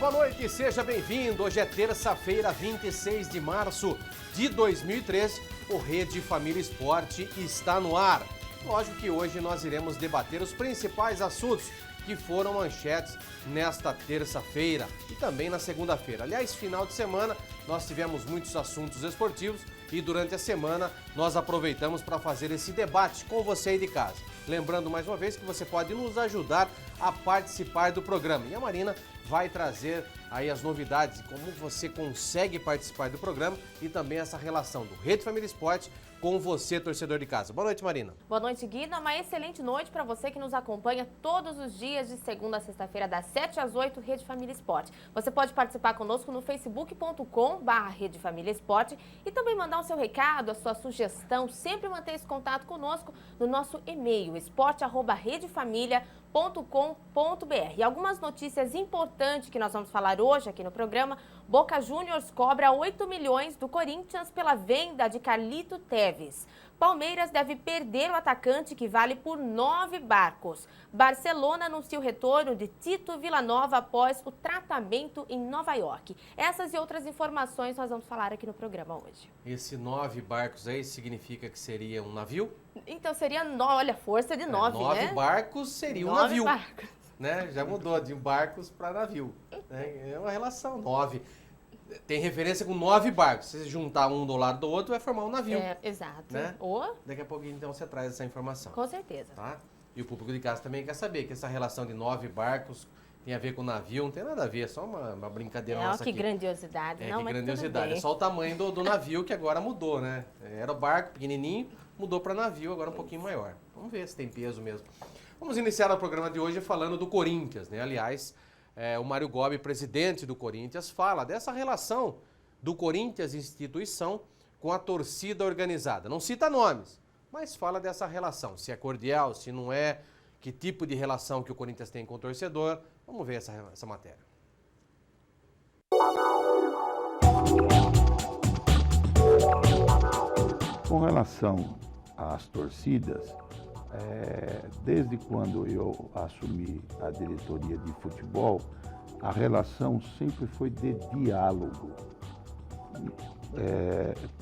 boa noite, seja bem-vindo. Hoje é terça-feira, 26 de março de 2013. O Rede Família Esporte está no ar. Lógico que hoje nós iremos debater os principais assuntos que foram manchetes nesta terça-feira e também na segunda-feira. Aliás, final de semana nós tivemos muitos assuntos esportivos e durante a semana nós aproveitamos para fazer esse debate com você aí de casa. Lembrando mais uma vez que você pode nos ajudar a participar do programa. E a Marina vai trazer aí as novidades, como você consegue participar do programa e também essa relação do Rede Família Esporte com você, torcedor de casa. Boa noite, Marina. Boa noite, Guida. Uma excelente noite para você que nos acompanha todos os dias de segunda a sexta-feira, das 7 às 8, Rede Família Esporte. Você pode participar conosco no facebook.com/Rede Família Esporte e também mandar o seu recado, a sua sugestão. Sempre manter esse contato conosco no nosso e-mail, esporte@redefamilia.com.br. E algumas notícias importantes que nós vamos falar hoje aqui no programa. Boca Juniors cobra 8 milhões do Corinthians pela venda de Carlito Tevez. Palmeiras deve perder o atacante que vale por 9 barcos. Barcelona anuncia o retorno de Tito Vilanova após o tratamento em Nova York. Essas e outras informações nós vamos falar aqui no programa hoje. Esse 9 barcos aí significa que seria um navio? Então seria, olha, força de 9, né? 9 barcos seria um 9 navio. barcos. Né? Já mudou de barcos para navio. Né? É uma relação, 9. Tem referência com 9 barcos. Se você juntar um do lado do outro, vai formar um navio. É, exato. Né? Ou? Daqui a pouco, então, você traz essa informação. Com certeza. Tá? E o público de casa também quer saber que essa relação de 9 barcos tem a ver com navio, não tem nada a ver, é só uma brincadeira nossa aqui. Que grandiosidade. É, não, que mas grandiosidade. É só o tamanho do navio que agora mudou, né? Era o barco pequenininho, mudou para navio, agora um pouquinho maior. Vamos ver se tem peso mesmo. Vamos iniciar o programa de hoje falando do Corinthians, né? Aliás, o Mário Gobi, presidente do Corinthians, fala dessa relação do Corinthians instituição com a torcida organizada. Não cita nomes, mas fala dessa relação, se é cordial, se não é, que tipo de relação que o Corinthians tem com o torcedor. Vamos ver essa matéria. Com relação às torcidas, desde quando eu assumi a diretoria de futebol, a relação sempre foi de diálogo.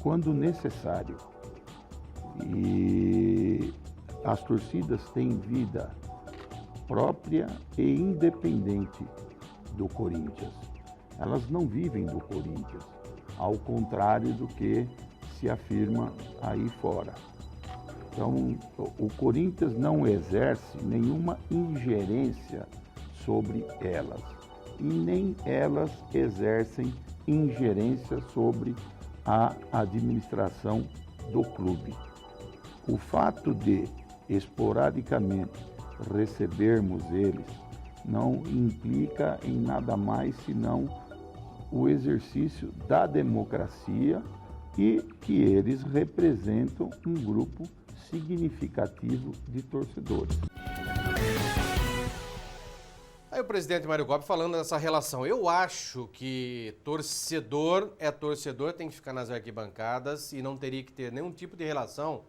Quando necessário. E as torcidas têm vida própria e independente do Corinthians. Elas não vivem do Corinthians, ao contrário do que se afirma aí fora. Então, o Corinthians não exerce nenhuma ingerência sobre elas e nem elas exercem ingerência sobre a administração do clube. O fato de, esporadicamente, recebermos eles não implica em nada mais senão o exercício da democracia e que eles representam um grupo significativo de torcedores. Aí o presidente Mário Gobi falando dessa relação. Eu acho que torcedor é torcedor, tem que ficar nas arquibancadas e não teria que ter nenhum tipo de relação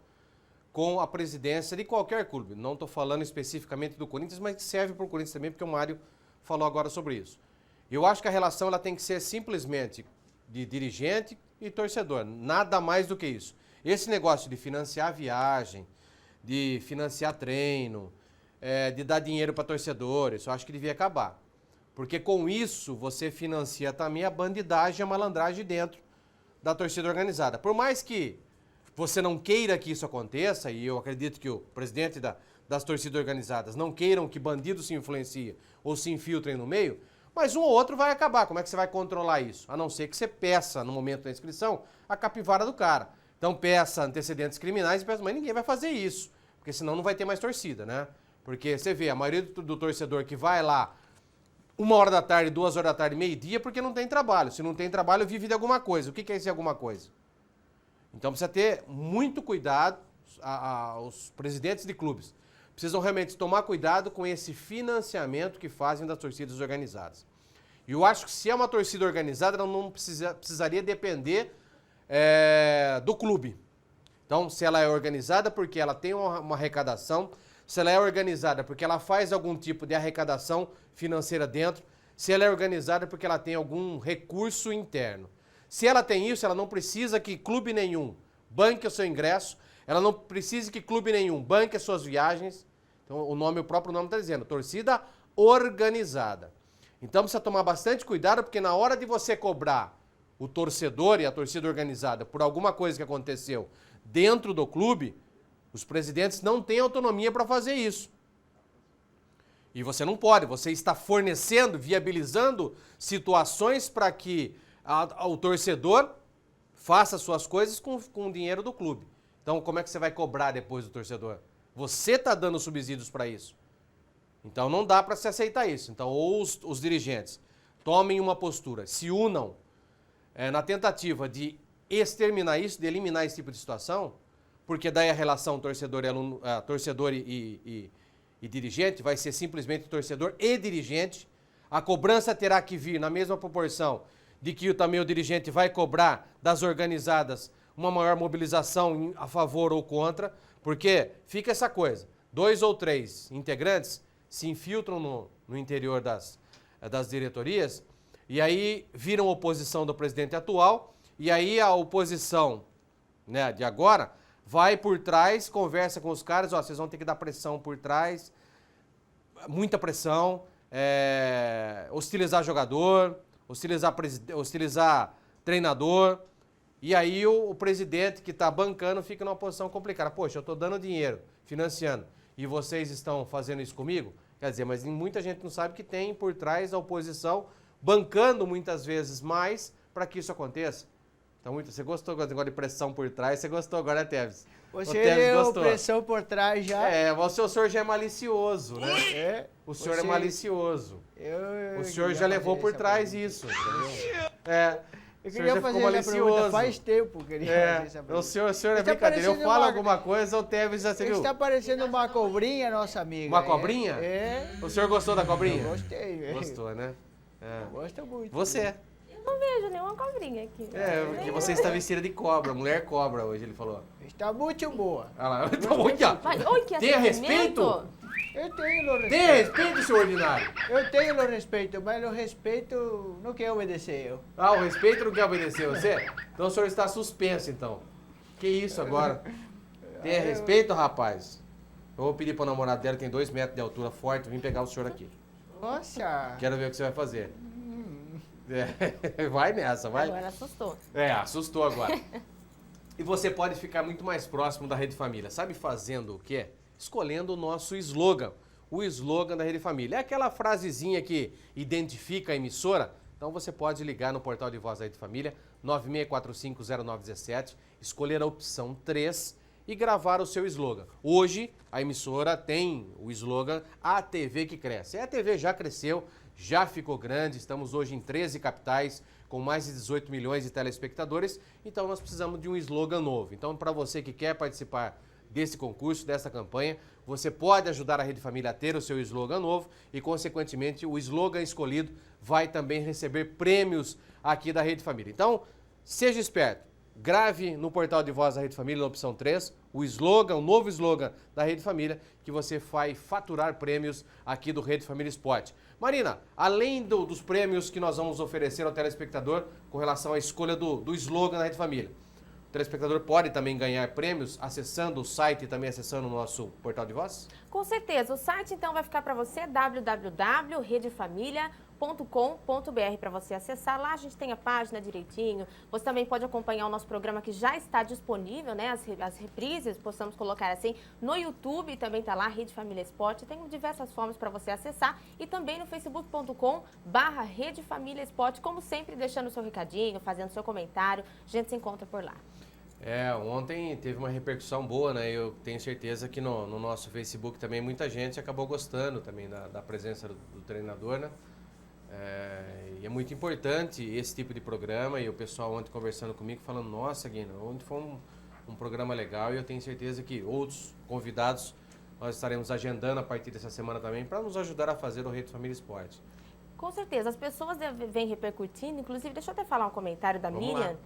com a presidência de qualquer clube. Não estou falando especificamente do Corinthians, mas serve para o Corinthians também, porque o Mário falou agora sobre isso. Eu acho que a relação ela tem que ser simplesmente de dirigente e torcedor, nada mais do que isso. Esse negócio de financiar viagem, de financiar treino, de dar dinheiro para torcedores, eu acho que devia acabar. Porque com isso você financia também a bandidagem e a malandragem dentro da torcida organizada. Por mais que você não queira que isso aconteça, e eu acredito que o presidente das torcidas organizadas não queiram que bandidos se influenciem ou se infiltrem no meio, mas um ou outro vai acabar. Como é que você vai controlar isso? A não ser que você peça, no momento da inscrição, a capivara do cara. Então peça antecedentes criminais e peça, mas ninguém vai fazer isso, porque senão não vai ter mais torcida, né? Porque você vê, a maioria do torcedor que vai lá 1h da tarde, 2h da tarde, meio-dia, porque não tem trabalho. Se não tem trabalho, vive de alguma coisa. O que é esse alguma coisa? Então precisa ter muito cuidado, os presidentes de clubes precisam realmente tomar cuidado com esse financiamento que fazem das torcidas organizadas. E eu acho que se é uma torcida organizada, ela não precisaria depender do clube. Então, se ela é organizada porque ela tem uma arrecadação, se ela é organizada porque ela faz algum tipo de arrecadação financeira dentro, se ela é organizada porque ela tem algum recurso interno. Se ela tem isso, ela não precisa que clube nenhum banque o seu ingresso, ela não precisa que clube nenhum banque as suas viagens. Então, o próprio nome está dizendo, torcida organizada. Então, precisa tomar bastante cuidado, porque na hora de você cobrar o torcedor e a torcida organizada por alguma coisa que aconteceu dentro do clube, os presidentes não têm autonomia para fazer isso. E você não pode, você está fornecendo, viabilizando situações para que o torcedor faça suas coisas com o dinheiro do clube. Então, como é que você vai cobrar depois do torcedor? Você está dando subsídios para isso. Então, não dá para se aceitar isso. Então, ou os dirigentes tomem uma postura, se unam na tentativa de exterminar isso, de eliminar esse tipo de situação, porque daí a relação torcedor e dirigente vai ser simplesmente torcedor e dirigente. A cobrança terá que vir na mesma proporção de que também o dirigente vai cobrar das organizadas uma maior mobilização a favor ou contra, porque fica essa coisa, 2 ou 3 integrantes se infiltram no interior das diretorias e aí viram oposição do presidente atual e aí a oposição, né, de agora vai por trás, conversa com os caras, ó, vocês vão ter que dar pressão por trás, muita pressão, hostilizar jogador, hostilizar treinador, e aí o presidente que está bancando fica numa posição complicada. Poxa, eu estou dando dinheiro, financiando, e vocês estão fazendo isso comigo? Quer dizer, mas muita gente não sabe que tem por trás a oposição bancando muitas vezes mais para que isso aconteça. Então, você gostou do negócio de pressão por trás, você gostou agora, né, Teves? Você deu pressão por trás já. O senhor já é malicioso, né? O senhor é malicioso. O senhor já levou por trás isso, entendeu? Eu queria fazer essa pergunta faz tempo. Fazer essa pergunta. O senhor é brincadeira. Eu falo alguma coisa, o Teves já se viu. Está parecendo uma cobrinha, nossa amiga. Uma cobrinha? É. O senhor gostou da cobrinha? Eu gostei. Gostou, né? Gosto muito. Você? Não vejo nenhuma cobrinha aqui. Porque você está vestida de cobra, mulher cobra hoje, ele falou. Está muito boa. Olha lá, então, tenha respeito? Eu tenho o respeito. Tenha respeito, seu ordinário. Eu tenho o respeito, mas o respeito não quer obedecer eu. O respeito não quer obedecer você? Então o senhor está suspenso, então. Que isso agora? Tenha respeito, rapaz. Eu vou pedir para o namorado dela, tem 2 metros de altura, forte, vim pegar o senhor aqui. Nossa. Quero ver o que você vai fazer. Vai nessa, vai. Agora assustou. Assustou agora. E você pode ficar muito mais próximo da Rede Família. Sabe fazendo o quê? Escolhendo o nosso slogan. O slogan da Rede Família. É aquela frasezinha que identifica a emissora. Então você pode ligar no portal de voz da Rede Família, 96450917, escolher a opção 3 e gravar o seu slogan. Hoje, a emissora tem o slogan A TV que Cresce. A TV já cresceu, já ficou grande, estamos hoje em 13 capitais, com mais de 18 milhões de telespectadores, então nós precisamos de um slogan novo. Então, para você que quer participar desse concurso, dessa campanha, você pode ajudar a Rede Família a ter o seu slogan novo e, consequentemente, o slogan escolhido vai também receber prêmios aqui da Rede Família. Então, seja esperto, grave no portal de voz da Rede Família, na opção 3, o slogan, o novo slogan da Rede Família, que você vai faturar prêmios aqui do Rede Família Esporte. Marina, além dos prêmios que nós vamos oferecer ao telespectador com relação à escolha do slogan da Rede Família, o telespectador pode também ganhar prêmios acessando o site e também acessando o nosso portal de voz? Com certeza. O site, então, vai ficar para você, www.redefamilia.com.br, para você acessar. Lá a gente tem a página direitinho. Você também pode acompanhar o nosso programa que já está disponível, né? As reprises, possamos colocar assim, no YouTube também está lá, Rede Família Esporte. Tem diversas formas para você acessar. E também no facebook.com/Rede Família Esporte. Como sempre, deixando o seu recadinho, fazendo seu comentário. A gente se encontra por lá. Ontem teve uma repercussão boa, né? Eu tenho certeza que no nosso Facebook também muita gente acabou gostando também da presença do treinador, né? E é muito importante esse tipo de programa e o pessoal ontem conversando comigo falando, nossa, Guina, ontem foi um programa legal e eu tenho certeza que outros convidados nós estaremos agendando a partir dessa semana também para nos ajudar a fazer o Rede Família Esporte. Com certeza, as pessoas vêm repercutindo, inclusive, deixa eu até falar um comentário da Miriam.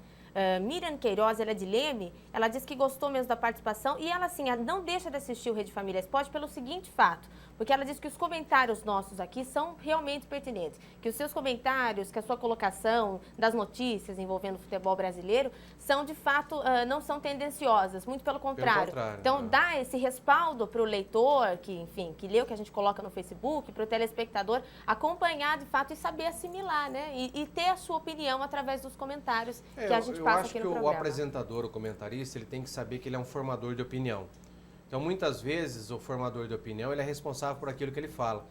Miriam Queiroz, ela é de Leme, ela disse que gostou mesmo da participação e ela, assim, não deixa de assistir o Rede Família Esporte pelo seguinte fato, porque ela diz que os comentários nossos aqui são realmente pertinentes, que os seus comentários, que a sua colocação das notícias envolvendo o futebol brasileiro são, de fato, não são tendenciosas, muito pelo contrário. Então, dá esse respaldo para o leitor, que, enfim, que lê o que a gente coloca no Facebook, para o telespectador acompanhar, de fato, e saber assimilar, né? E ter a sua opinião através dos comentários que a gente passa aqui no programa. Eu acho que o apresentador, o comentarista, ele tem que saber que ele é um formador de opinião. Então, muitas vezes, o formador de opinião, ele é responsável por aquilo que ele fala.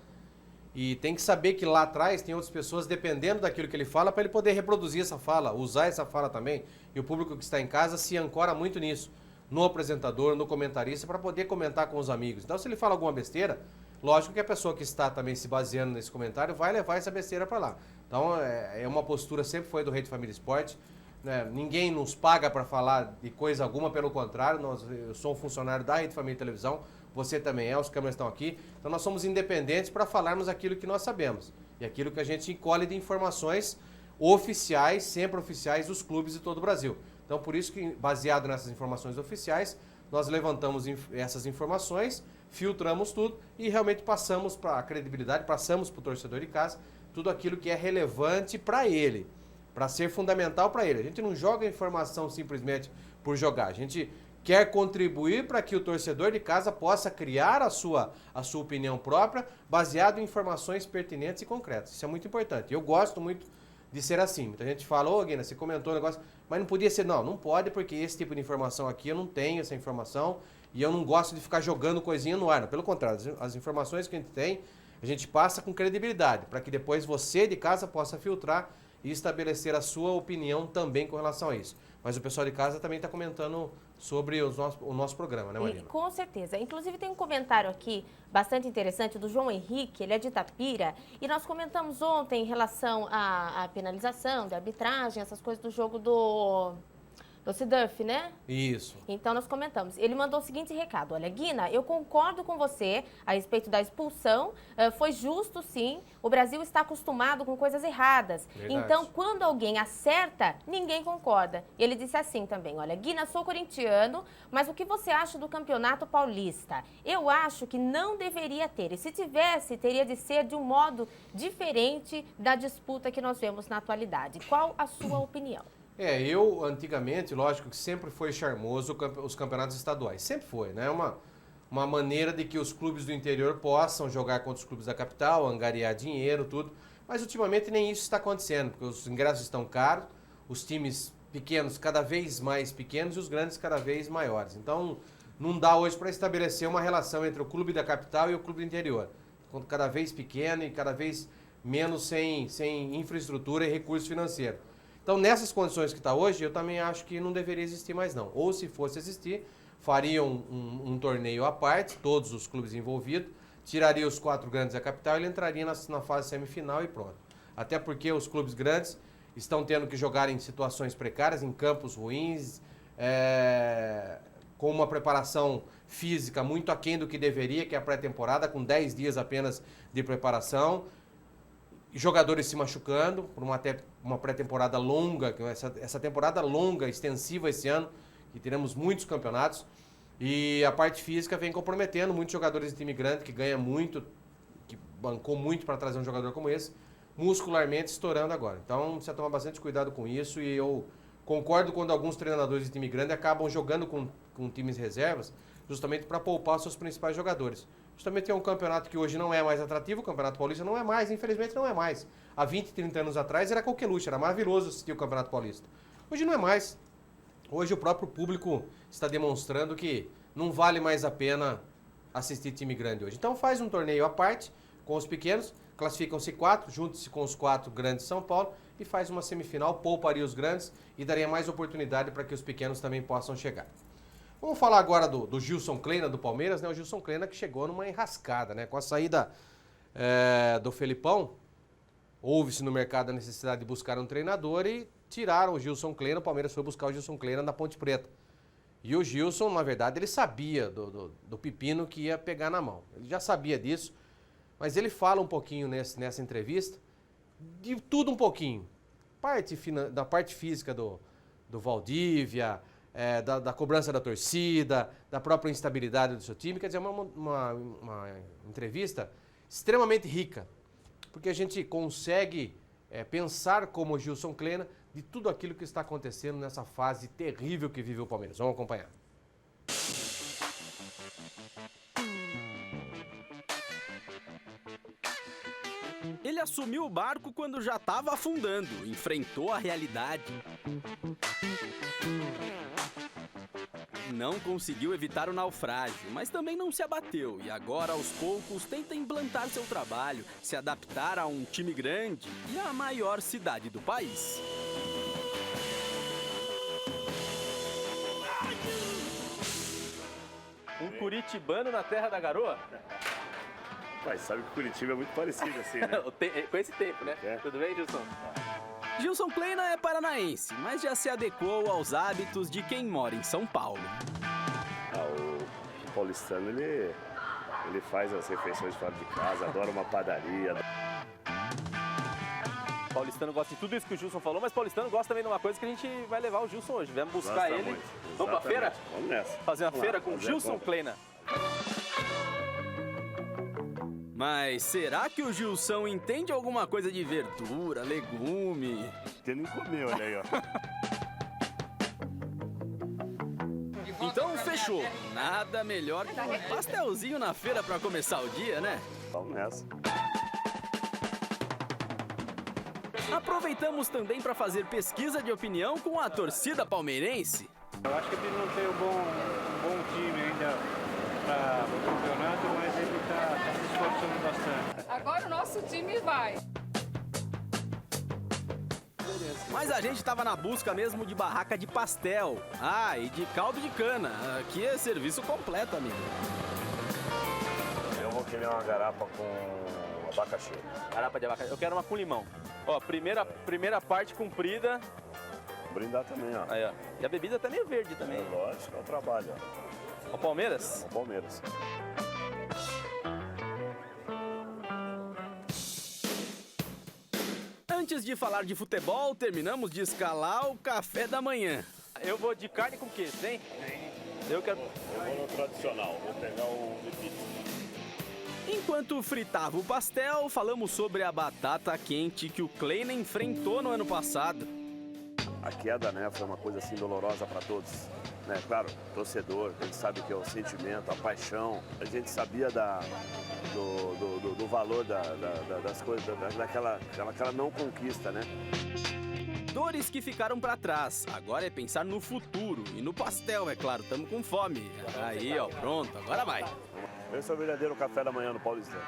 E tem que saber que lá atrás tem outras pessoas dependendo daquilo que ele fala para ele poder reproduzir essa fala, usar essa fala também. E o público que está em casa se ancora muito nisso, no apresentador, no comentarista, para poder comentar com os amigos. Então, se ele fala alguma besteira, lógico que a pessoa que está também se baseando nesse comentário vai levar essa besteira para lá. Então, é uma postura, sempre foi do Rede Família Esporte. Né? Ninguém nos paga para falar de coisa alguma, pelo contrário, eu sou um funcionário da Rede Família Televisão, você também é, os câmeras estão aqui, então nós somos independentes para falarmos aquilo que nós sabemos e aquilo que a gente colhe de informações oficiais, sempre oficiais, dos clubes de todo o Brasil. Então, por isso que, baseado nessas informações oficiais, nós levantamos essas informações, filtramos tudo e realmente passamos para a credibilidade, passamos para o torcedor de casa tudo aquilo que é relevante para ele, para ser fundamental para ele. A gente não joga informação simplesmente por jogar. A gente quer contribuir para que o torcedor de casa possa criar a sua opinião própria, baseado em informações pertinentes e concretas. Isso é muito importante. Eu gosto muito de ser assim. Muita gente fala, ô Guina, você comentou um negócio, mas não podia ser. Não pode, porque esse tipo de informação aqui eu não tenho essa informação e eu não gosto de ficar jogando coisinha no ar. Não, pelo contrário, as informações que a gente tem, a gente passa com credibilidade, para que depois você de casa possa filtrar e estabelecer a sua opinião também com relação a isso. Mas o pessoal de casa também está comentando sobre o nosso programa, né, Marina? Com certeza. Inclusive tem um comentário aqui bastante interessante do João Henrique, ele é de Itapira, e nós comentamos ontem em relação à penalização, da arbitragem, essas coisas do jogo do CDUF, né? Isso. Então nós comentamos. Ele mandou o seguinte recado: olha, Guina, eu concordo com você a respeito da expulsão, foi justo sim, o Brasil está acostumado com coisas erradas. Verdade. Então, quando alguém acerta, ninguém concorda. E ele disse assim também, olha, Guina, sou corintiano, mas o que você acha do Campeonato Paulista? Eu acho que não deveria ter, e se tivesse, teria de ser de um modo diferente da disputa que nós vemos na atualidade. Qual a sua opinião? Eu, antigamente, lógico que sempre foi charmoso os campeonatos estaduais. Sempre foi, né? Uma maneira de que os clubes do interior possam jogar contra os clubes da capital, angariar dinheiro, tudo. Mas, ultimamente, nem isso está acontecendo, porque os ingressos estão caros, os times pequenos cada vez mais pequenos e os grandes cada vez maiores. Então, não dá hoje para estabelecer uma relação entre o clube da capital e o clube do interior. Cada vez pequeno e cada vez menos sem infraestrutura e recurso financeiro. Então, nessas condições que está hoje, eu também acho que não deveria existir mais não. Ou, se fosse existir, fariam um torneio à parte, todos os clubes envolvidos, tiraria os 4 grandes da capital e ele entraria na fase semifinal e pronto. Até porque os clubes grandes estão tendo que jogar em situações precárias, em campos ruins, com uma preparação física muito aquém do que deveria, que é a pré-temporada, com 10 dias apenas de preparação. Jogadores se machucando por uma pré-temporada longa, essa temporada longa, extensiva esse ano, que teremos muitos campeonatos, e a parte física vem comprometendo muitos jogadores de time grande, que ganha muito, que bancou muito para trazer um jogador como esse, muscularmente estourando agora. Então, precisa tomar bastante cuidado com isso, e eu concordo quando alguns treinadores de time grande acabam jogando com times reservas, justamente para poupar os seus principais jogadores. Justamente é um campeonato que hoje não é mais atrativo, o Campeonato Paulista não é mais, infelizmente não é mais. Há 20, 30 anos atrás era coqueluche, era maravilhoso assistir o Campeonato Paulista. Hoje não é mais. Hoje o próprio público está demonstrando que não vale mais a pena assistir time grande hoje. Então faz um torneio à parte com os pequenos, classificam-se 4, junte-se com os 4 grandes de São Paulo e faz uma semifinal, pouparia os grandes e daria mais oportunidade para que os pequenos também possam chegar. Vamos falar agora do Gilson Kleina, do Palmeiras, né? O Gilson Kleina que chegou numa enrascada, né? Com a saída do Felipão, houve-se no mercado a necessidade de buscar um treinador e tiraram o Gilson Kleina. O Palmeiras foi buscar o Gilson Kleina na Ponte Preta. E o Gilson, na verdade, ele sabia do pepino que ia pegar na mão. Ele já sabia disso, mas ele fala um pouquinho nessa entrevista, de tudo um pouquinho. Da parte física do do Valdívia, da cobrança da torcida, da própria instabilidade do seu time. Quer dizer, uma entrevista extremamente rica, porque a gente consegue pensar como o Gilson Kleina de tudo aquilo que está acontecendo nessa fase terrível que vive o Palmeiras. Vamos acompanhar. Ele assumiu o barco quando já estava afundando, enfrentou a realidade. Não conseguiu evitar o naufrágio, mas também não se abateu e agora, aos poucos, tenta implantar seu trabalho, se adaptar a um time grande e à maior cidade do país. Um curitibano na terra da garoa? Mas sabe que Curitiba é muito parecido assim, né? Com esse tempo, né? É. Tudo bem, Gilson? Gilson Kleina é paranaense, mas já se adequou aos hábitos de quem mora em São Paulo. O paulistano, ele faz as refeições fora de casa, adora uma padaria. O paulistano gosta de tudo isso que o Gilson falou, mas o paulistano gosta também de uma coisa que a gente vai levar o Gilson hoje. Vamos buscar Gosta ele. muito. Vamos pra Exatamente. feira? Vamos nessa. Fazer uma Vamos feira lá, com o fazer a Gilson compra. Kleina. Mas será que o Gilson entende alguma coisa de verdura, legume? Porque não comeu, olha aí, ó. Então fechou. Nada melhor que um pastelzinho na feira para começar o dia, né? Vamos nessa. Aproveitamos também para fazer pesquisa de opinião com a torcida palmeirense. Eu acho que ele não tem um bom time ainda para o campeonato, mas ele está se esforçando bastante. Agora o nosso time vai. Mas a gente estava na busca mesmo de barraca de pastel. Ah, e de caldo de cana. Aqui é serviço completo, amigo. Eu vou querer uma garapa com abacaxi. Garapa de abacaxi. Eu quero uma com limão. Ó, primeira parte comprida. Brindar também, ó. Aí, ó. E a bebida tá meio verde também. É lógico, é o trabalho, ó. O Palmeiras? O Palmeiras. Antes de falar de futebol, terminamos de escalar o café da manhã. Eu vou de carne com queijo, hein? Eu quero... Eu vou no tradicional, vou pegar o de pizza. Enquanto fritava o pastel, falamos sobre a batata quente que o Kleina enfrentou no ano passado. A queda, né, foi uma coisa assim dolorosa para todos. Né? Claro, torcedor, a gente sabe que é o sentimento, a paixão. A gente sabia do valor das coisas, daquela não conquista, né? Dores que ficaram pra trás. Agora é pensar no futuro. E no pastel, é claro, tamo com fome. Aí, ó, pronto, agora vai. Esse é o verdadeiro café da manhã no Paulistano.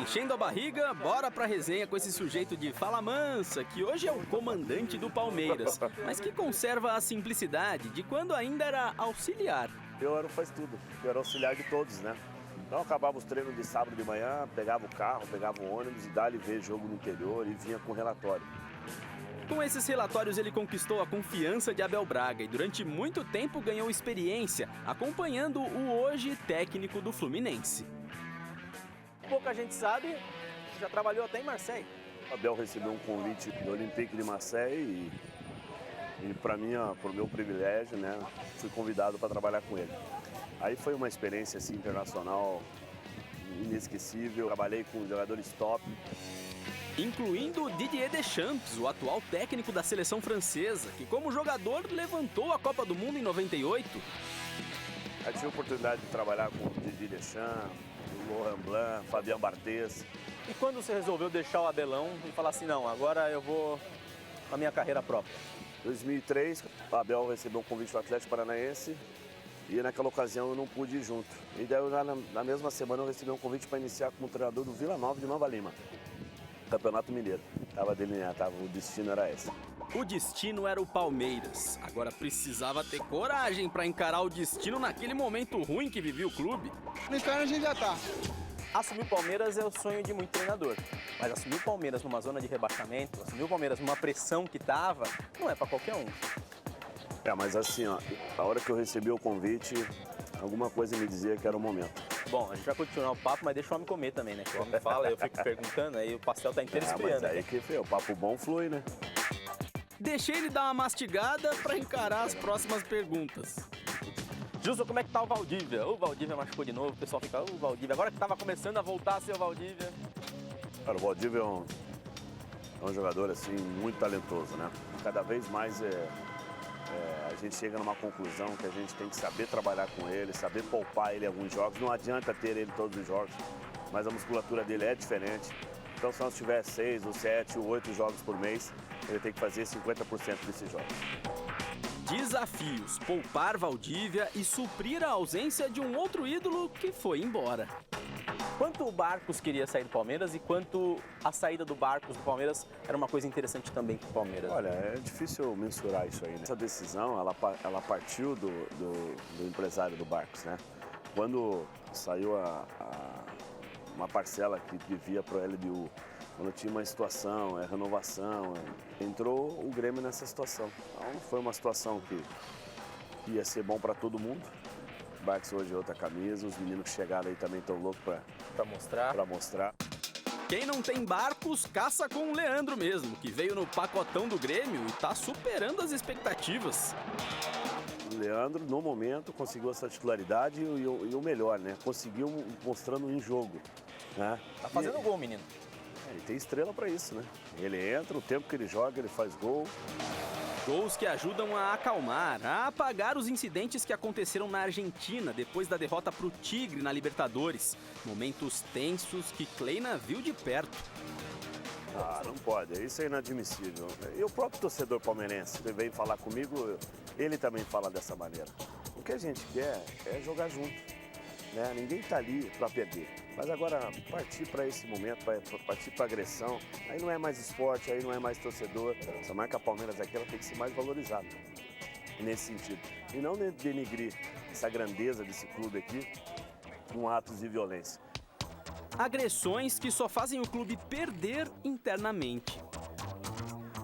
Enchendo a barriga, bora pra resenha com esse sujeito de fala mansa, que hoje é o comandante do Palmeiras, mas que conserva a simplicidade de quando ainda era auxiliar. Eu era o faz tudo, eu era auxiliar de todos, né? Então acabava os treinos de sábado de manhã, pegava o carro, pegava o ônibus e dali ver jogo no interior e vinha com relatório. Com esses relatórios ele conquistou a confiança de Abel Braga e durante muito tempo ganhou experiência, acompanhando o hoje técnico do Fluminense. Pouca gente sabe, já trabalhou até em Marseille. O Abel recebeu um convite do Olympique de Marseille e para mim, por meu privilégio, né, fui convidado para trabalhar com ele. Aí foi uma experiência assim, internacional inesquecível, trabalhei com jogadores top. Incluindo Didier Deschamps, o atual técnico da seleção francesa, que como jogador levantou a Copa do Mundo em 98. Eu tive a oportunidade de trabalhar com o Didier Deschamps, o Laurent Blanc, Fabien Barthez. E quando você resolveu deixar o Abelão e falar assim, não, agora eu vou com a minha carreira própria? Em 2003, o Abel recebeu um convite do Atlético Paranaense e naquela ocasião eu não pude ir junto. E daí na mesma semana eu recebi um convite para iniciar como treinador do Vila Nova de Nova Lima. Campeonato Mineiro. Estava delineado, o destino era esse. O destino era o Palmeiras. Agora precisava ter coragem para encarar o destino naquele momento ruim que vivia o clube. No inferno a gente já tá. Assumir o Palmeiras é o sonho de muito treinador. Mas assumir o Palmeiras numa zona de rebaixamento, assumir o Palmeiras numa pressão que tava, não é para qualquer um. Mas assim, ó, a hora que eu recebi o convite, alguma coisa me dizia que era o momento. Bom, a gente vai continuar o papo, mas deixa o homem comer também, né? Que o homem fala, eu fico perguntando, aí o pastel tá inteiro Mas esfriando. aí que foi, o papo bom flui, né? deixei ele dar uma mastigada para encarar as próximas perguntas. Gilson, como é que tá o Valdívia? O Valdívia machucou de novo, o pessoal fica, o Valdívia, agora que tava começando a voltar a ser o Valdívia. Cara, o Valdívia é um jogador assim, muito talentoso, né? Cada vez mais a gente chega numa conclusão que a gente tem que saber trabalhar com ele, saber poupar ele em alguns jogos. Não adianta ter ele todos os jogos, mas a musculatura dele é diferente. Então, se nós tiver 6 ou 7 ou 8 jogos por mês, ele tem que fazer 50% desses jogos. Desafios: poupar Valdívia e suprir a ausência de um outro ídolo que foi embora. Quanto o Barcos queria sair do Palmeiras e quanto a saída do Barcos do Palmeiras era uma coisa interessante também para o Palmeiras? Olha, é difícil mensurar isso aí, né? Essa decisão, ela partiu do empresário do Barcos, né? Quando saiu uma parcela que devia para o LDU, quando tinha uma situação, renovação, entrou o Grêmio nessa situação. Então foi uma situação que ia ser bom para todo mundo. O Barcos hoje é outra camisa, os meninos que chegaram aí também estão loucos para mostrar. Quem não tem Barcos, caça com o Leandro mesmo, que veio no pacotão do Grêmio e tá superando as expectativas. O Leandro, no momento, conseguiu essa titularidade e o melhor, né? Conseguiu mostrando em jogo, né? Tá fazendo gol, menino. Ele tem estrela para isso, né? Ele entra, o tempo que ele joga, ele faz gol. Gols que ajudam a acalmar, a apagar os incidentes que aconteceram na Argentina depois da derrota pro Tigre na Libertadores. Momentos tensos que Kleina viu de perto. Ah, não pode, isso é inadmissível. E o próprio torcedor palmeirense que vem falar comigo, ele também fala dessa maneira. O que a gente quer é jogar junto, né? Ninguém tá ali para perder. Mas agora, partir para esse momento, partir para agressão, aí não é mais esporte, aí não é mais torcedor. Essa marca Palmeiras aqui, ela tem que ser mais valorizada nesse sentido. E não denigrir essa grandeza desse clube aqui com atos de violência. Agressões que só fazem o clube perder internamente.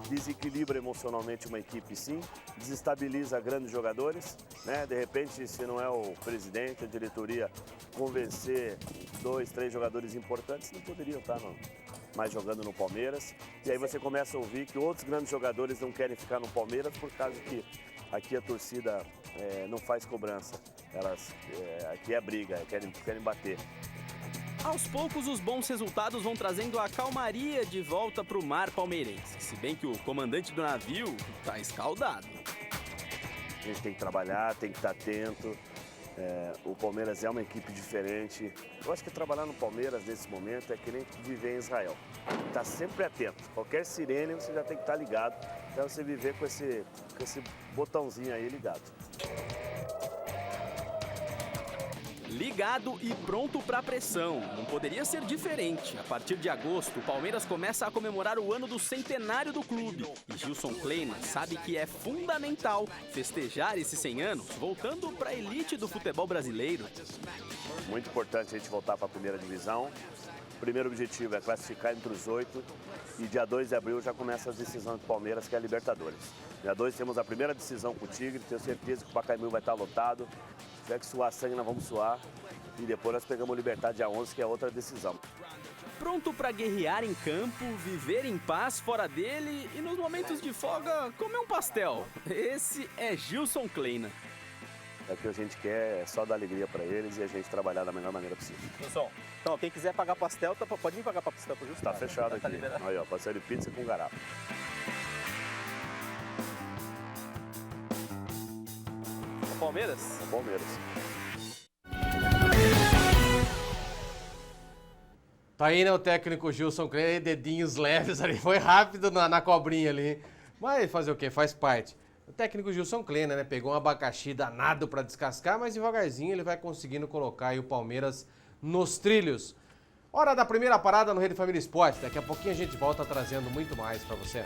Desequilibra emocionalmente uma equipe, sim, desestabiliza grandes jogadores, né? De repente, se não é o presidente, a diretoria convencer 2, 3 jogadores importantes, não poderiam estar mais jogando no Palmeiras. E aí você começa a ouvir que outros grandes jogadores não querem ficar no Palmeiras por causa que aqui a torcida não faz cobrança. Aqui é briga, querem bater. Aos poucos, os bons resultados vão trazendo a calmaria de volta para o mar palmeirense. Se bem que o comandante do navio está escaldado. A gente tem que trabalhar, tem que estar atento. O Palmeiras é uma equipe diferente. Eu acho que trabalhar no Palmeiras nesse momento é que nem viver em Israel. Tá sempre atento. Qualquer sirene você já tem que estar ligado para você viver com esse botãozinho aí ligado. Ligado e pronto para a pressão. Não poderia ser diferente. A partir de agosto, o Palmeiras começa a comemorar o ano do centenário do clube. E Gilson Kleina sabe que é fundamental festejar esses 100 anos, voltando para a elite do futebol brasileiro. Muito importante a gente voltar para a primeira divisão. O primeiro objetivo é classificar entre os 8. E dia 2 de abril já começa as decisões do Palmeiras, que é a Libertadores. Dia 2 temos a primeira decisão com o Tigre. Tenho certeza que o Pacaembu vai estar lotado. Se tiver que suar sangue, nós vamos suar. E depois nós pegamos o Libertad dia 11, que é outra decisão. Pronto para guerrear em campo, viver em paz fora dele e nos momentos de folga comer um pastel. Esse é Gilson Kleina. O que a gente quer é só dar alegria para eles e a gente trabalhar da melhor maneira possível. Gilson, então quem quiser pagar pastel, pode vir pagar pastel pro Gilson. Tá fechado aqui. Aí, ó, pastel de pizza com garapa. O Palmeiras? O Palmeiras. Tá aí, né, o técnico Gilson Kleina, dedinhos leves ali, foi rápido na cobrinha ali. Mas fazer o quê? Faz parte. O técnico Gilson Kleina, né, pegou um abacaxi danado para descascar, mas devagarzinho ele vai conseguindo colocar aí o Palmeiras nos trilhos. Hora da primeira parada no Rede Família Esporte. Daqui a pouquinho a gente volta trazendo muito mais para você.